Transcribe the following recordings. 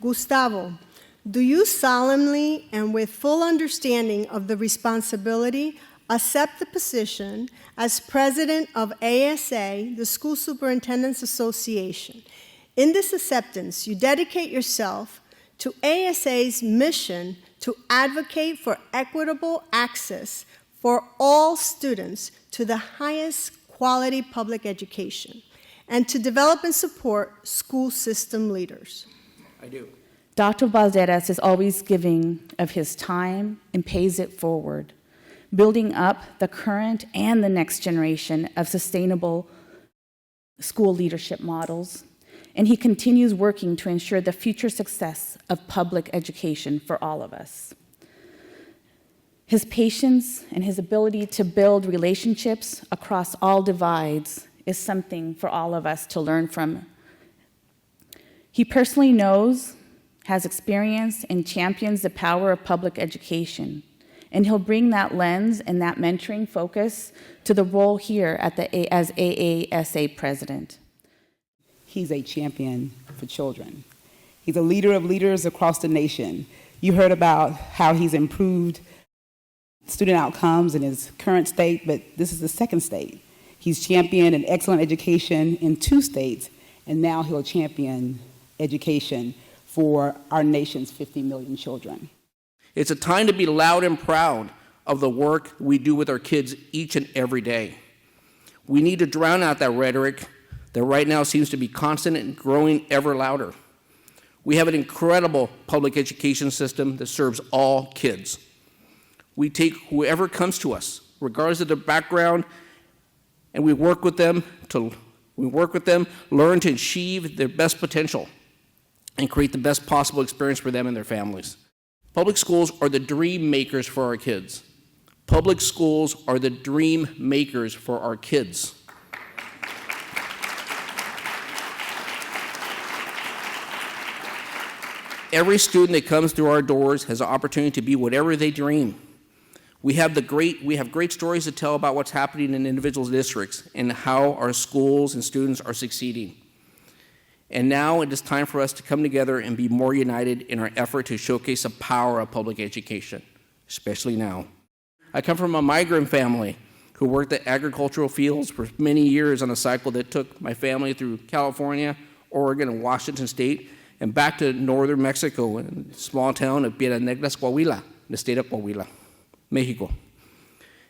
Gustavo, do you solemnly and with full understanding of the responsibility accept the position as president of AASA, the School Superintendents Association? In this acceptance, you dedicate yourself to AASA's mission to advocate for equitable access for all students to the highest quality public education, and to develop and support school system leaders. I do. Dr. Balderas is always giving of his time and pays it forward, building up the current and the next generation of sustainable school leadership models, and he continues working to ensure the future success of public education for all of us. His patience and his ability to build relationships across all divides is something for all of us to learn from. He personally knows, has experience, and champions the power of public education. And he'll bring that lens and that mentoring focus to the role here as AASA president. He's a champion for children. He's a leader of leaders across the nation. You heard about how he's improved student outcomes in his current state, but this is the second state. He's championed an excellent education in 2 states, and now he'll champion education for our nation's 50 million children. It's a time to be loud and proud of the work we do with our kids each and every day. We need to drown out that rhetoric that right now seems to be constant and growing ever louder. We have an incredible public education system that serves all kids. We take whoever comes to us, regardless of their background, and we work with them, learn to achieve their best potential, and create the best possible experience for them and their families. Public schools are the dream makers for our kids. Public schools are the dream makers for our kids. Every student that comes through our doors has an opportunity to be whatever they dream. We have great stories to tell about what's happening in individual districts and how our schools and students are succeeding. And now it is time for us to come together and be more united in our effort to showcase the power of public education, especially now. I come from a migrant family who worked the agricultural fields for many years on a cycle that took my family through California, Oregon, and Washington State, and back to northern Mexico in the small town of Piedras Negras, Coahuila, the state of Coahuila, Mexico,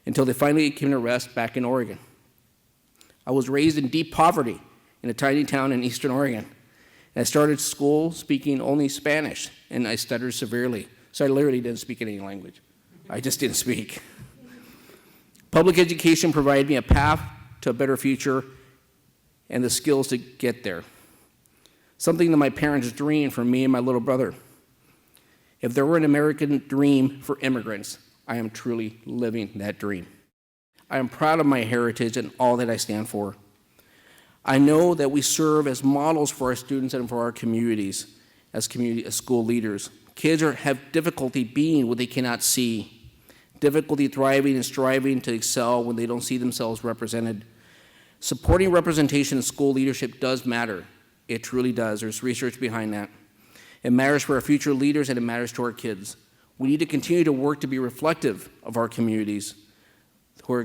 until they finally came to rest back in Oregon. I was raised in deep poverty in a tiny town in eastern Oregon. And I started school speaking only Spanish, and I stuttered severely. So I literally didn't speak any language. I just didn't speak. Public education provided me a path to a better future and the skills to get there. Something that my parents dreamed for me and my little brother. If there were an American dream for immigrants, I am truly living that dream. I am proud of my heritage and all that I stand for. I know that we serve as models for our students and for our communities as school leaders. Kids have difficulty being what they cannot see, difficulty thriving and striving to excel when they don't see themselves represented. Supporting representation in school leadership does matter. It truly does. There's research behind that. It matters for our future leaders, and it matters to our kids. We need to continue to work to be reflective of our communities who are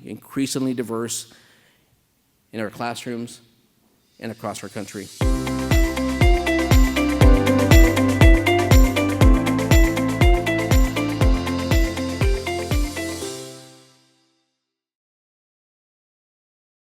increasingly diverse in our classrooms and across our country.